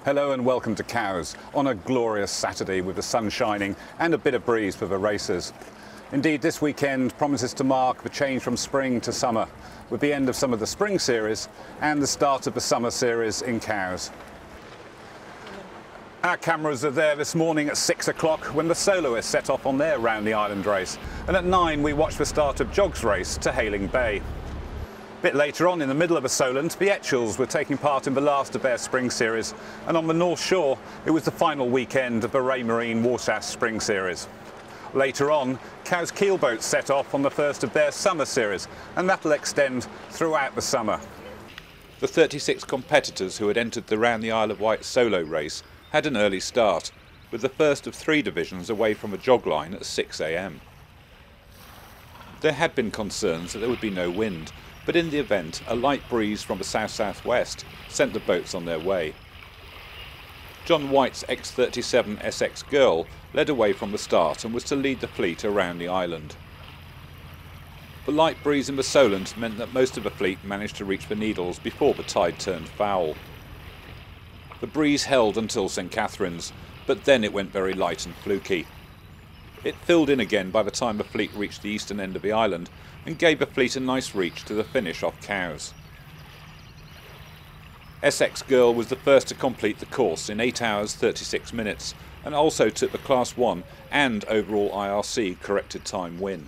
Hello and welcome to Cowes on a glorious Saturday with the sun shining and a bit of breeze for the racers. Indeed, this weekend promises to mark the change from spring to summer with the end of some of the Spring Series and the start of the Summer Series in Cowes. Our cameras are there this morning at 6 o'clock when the soloists set off on their round the island race, and at 9 we watched the start of Jog's race to Hayling Bay. A bit later on, in the middle of the Solent, the Etchells were taking part in the last of their Spring Series, and on the North Shore it was the final weekend of the Ray Marine Warsash Spring Series. Later on, Cowes Keelboat set off on the first of their Summer Series, and that'll extend throughout the summer. The 36 competitors who had entered the Round the Isle of Wight solo race had an early start, with the first of 3 divisions away from a jog line at 6 a.m. There had been concerns that there would be no wind, but in the event a light breeze from the south-southwest sent the boats on their way. John White's X37 SX Girl led away from the start and was to lead the fleet around the island. The light breeze in the Solent meant that most of the fleet managed to reach the Needles before the tide turned foul. The breeze held until St Catherine's, but then it went very light and fluky. It filled in again by the time the fleet reached the eastern end of the island and gave the fleet a nice reach to the finish off Cowes. SX Girl was the first to complete the course in 8 hours 36 minutes and also took the Class 1 and overall IRC corrected time win.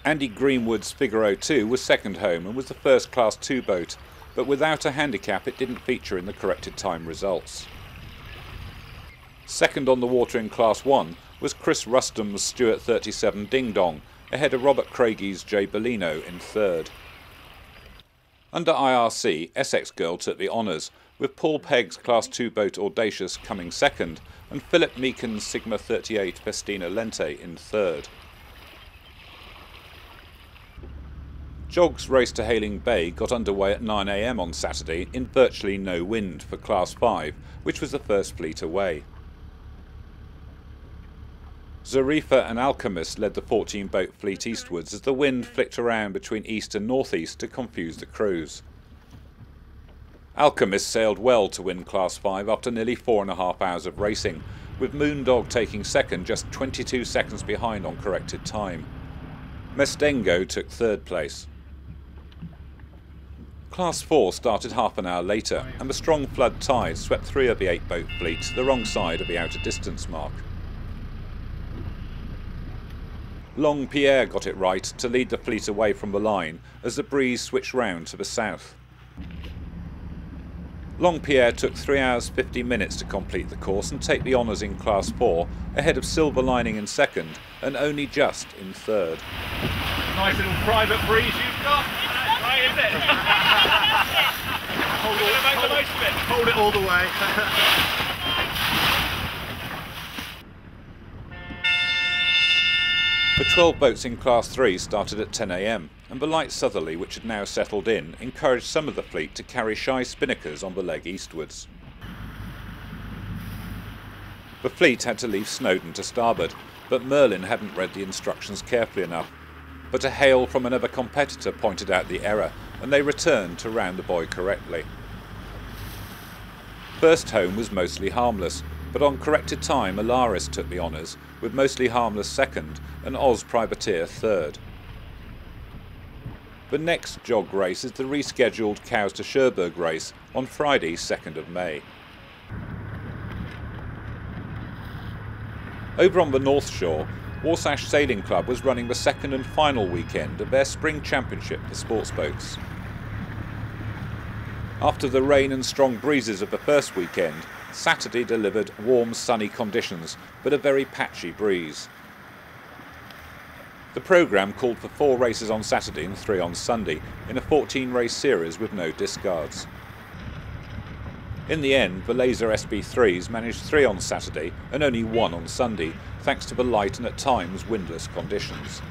Andy Greenwood's Figaro 2 was second home and was the first Class 2 boat, but without a handicap it didn't feature in the corrected time results. Second on the water in Class 1 was Chris Rustam's Stuart 37 Ding Dong, ahead of Robert Craigie's J Bellino in third. Under IRC, SX Girl took the honours, with Paul Pegg's Class 2 boat Audacious coming second and Philip Meakin's Sigma 38 Festina Lente in third. Jog's race to Hayling Bay got underway at 9 a.m. on Saturday in virtually no wind for Class 5, which was the first fleet away. Zarifa and Alchemist led the 14-boat fleet eastwards as the wind flicked around between east and northeast to confuse the crews. Alchemist sailed well to win Class 5 after nearly 4.5 hours of racing, with Moondog taking second just 22 seconds behind on corrected time. Mestengo took third place. Class 4 started half an hour later, and the strong flood tide swept 3 of the 8-boat fleet to the wrong side of the outer distance mark. Long Pierre got it right to lead the fleet away from the line as the breeze switched round to the south. Long Pierre took 3 hours 50 minutes to complete the course and take the honours in Class 4, ahead of Silver Lining in second and Only Just in third. Nice little private breeze you've got. Right, is it? Hold it all the way. The 12 boats in Class 3 started at 10 a.m, and the light southerly, which had now settled in, encouraged some of the fleet to carry shy spinnakers on the leg eastwards. The fleet had to leave Snowdon to starboard, but Merlin hadn't read the instructions carefully enough. But a hail from another competitor pointed out the error, and they returned to round the buoy correctly. First home was Mostly Harmless, but on corrected time Alaris took the honours, with Mostly Harmless second and Oz Privateer third. The next jog race is the rescheduled Cowes to Cherbourg race on Friday 2nd of May. Over on the North Shore, Warsash Sailing Club was running the second and final weekend of their Spring Championship for sports boats. After the rain and strong breezes of the first weekend, Saturday delivered warm sunny conditions but a very patchy breeze. The programme called for 4 races on Saturday and 3 on Sunday in a 14-race series with no discards. In the end, the Laser SB3s managed 3 on Saturday and only 1 on Sunday, thanks to the light and at times windless conditions.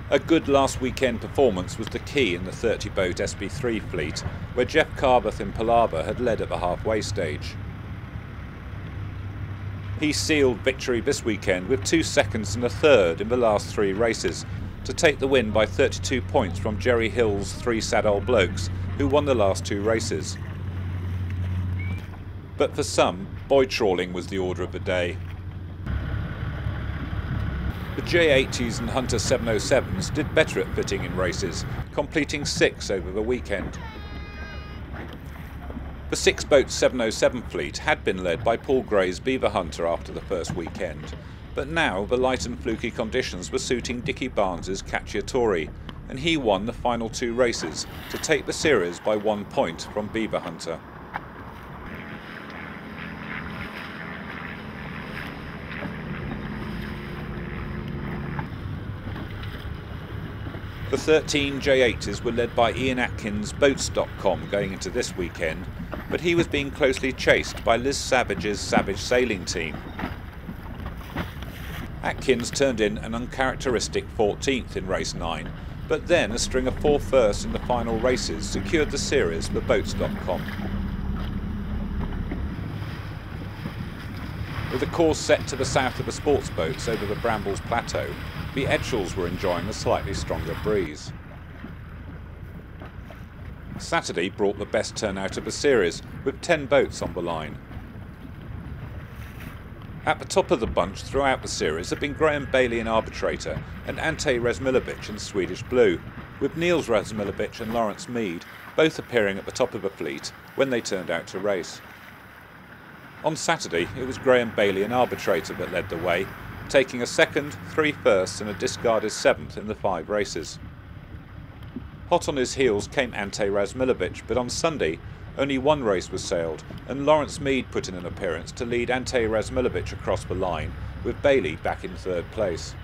A good last weekend performance was the key in the 30-boat SB3 fleet, where Jeff Carverth in Palava had led at the halfway stage. He sealed victory this weekend with 2 seconds and a third in the last 3 races, to take the win by 32 points from Jerry Hill's 3 Sad Old Blokes who won the last 2 races. But for some, buoy trawling was the order of the day. The J80s and Hunter 707s did better at fitting in races, completing 6 over the weekend. The 6-boat 707 fleet had been led by Paul Gray's Beaver Hunter after the first weekend, but now the light and fluky conditions were suiting Dickie Barnes's Cacciatore, and he won the final 2 races to take the series by 1 point from Beaver Hunter. The 13 J80s were led by Ian Atkins' Boats.com going into this weekend, but he was being closely chased by Liz Savage's Savage Sailing team. Atkins turned in an uncharacteristic 14th in race 9, but then a string of 4 firsts in the final races secured the series for Boats.com. With the course set to the south of the sports boats over the Brambles Plateau, the Etchells were enjoying a slightly stronger breeze. Saturday brought the best turnout of the series, with 10 boats on the line. At the top of the bunch throughout the series have been Graham Bailey in Arbitrator and Ante Razmilovic in Swedish Blue, with Niels Razmilovic and Lawrence Mead both appearing at the top of the fleet when they turned out to race. On Saturday it was Graham Bailey in Arbitrator that led the way, taking a 2nd, 3 firsts and a discarded 7th in the 5 races. Hot on his heels came Ante Razmilovic, but on Sunday only 1 race was sailed and Lawrence Mead put in an appearance to lead Ante Razmilovic across the line, with Bailey back in 3rd place.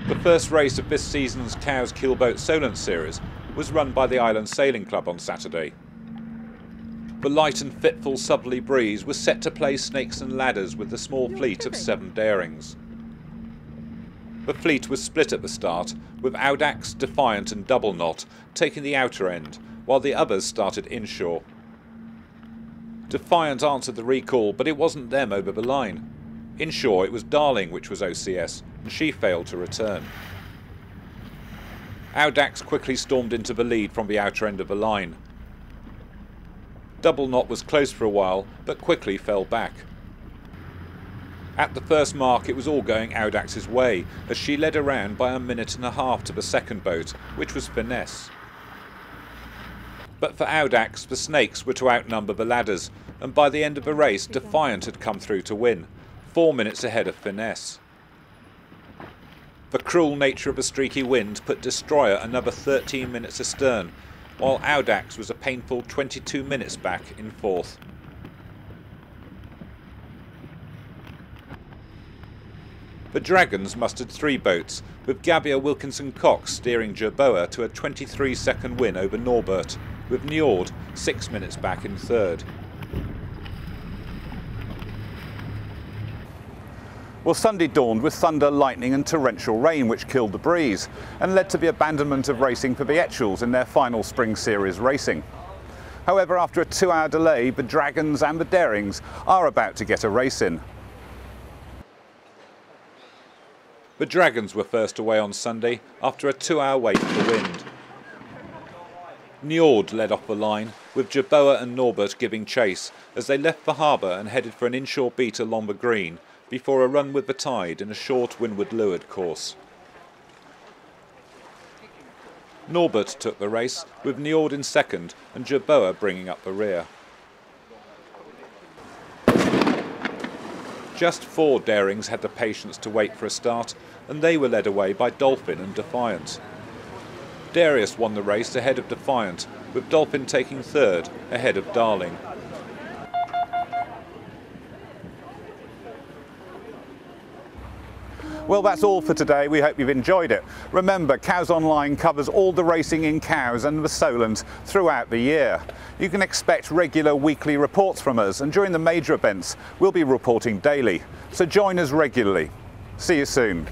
The first race of this season's Cowes Keelboat Solent Series was run by the Island Sailing Club on Saturday. The light and fitful southerly breeze was set to play snakes and ladders with the small fleet of 7 Darings. The fleet was split at the start, with Audax, Defiant and Double Knot taking the outer end, while the others started inshore. Defiant answered the recall, but it wasn't them over the line. Inshore it was Darling which was OCS, and she failed to return. Audax quickly stormed into the lead from the outer end of the line. Double Knot was close for a while, but quickly fell back. At the first mark it was all going Audax's way, as she led around by 1.5 minutes to the second boat, which was Finesse. But for Audax, the snakes were to outnumber the ladders, and by the end of the race Defiant had come through to win, 4 minutes ahead of Finesse. The cruel nature of the streaky wind put Destroyer another 13 minutes astern, while Audax was a painful 22 minutes back in 4th. The Dragons mustered 3 boats, with Gabia Wilkinson-Cox steering Jerboa to a 23-second win over Norbert, with Njord 6 minutes back in 3rd. Well, Sunday dawned with thunder, lightning and torrential rain which killed the breeze and led to the abandonment of racing for the Etchells in their final Spring Series racing. However, after a 2-hour delay, the Dragons and the Darings are about to get a race in. The Dragons were first away on Sunday after a 2-hour wait for the wind. Njord led off the line, with Jerboa and Norbert giving chase as they left the harbour and headed for an inshore beat along the green before a run with the tide in a short windward leeward course. Norbert took the race, with Njord in second and Jerboa bringing up the rear. Just 4 Darings had the patience to wait for a start, and they were led away by Dolphin and Defiant. Darius won the race ahead of Defiant, with Dolphin taking 3rd ahead of Darling. Well, that's all for today. We hope you've enjoyed it. Remember, Cowes Online covers all the racing in Cowes and the Solent throughout the year. You can expect regular weekly reports from us, and during the major events, we'll be reporting daily. So join us regularly. See you soon.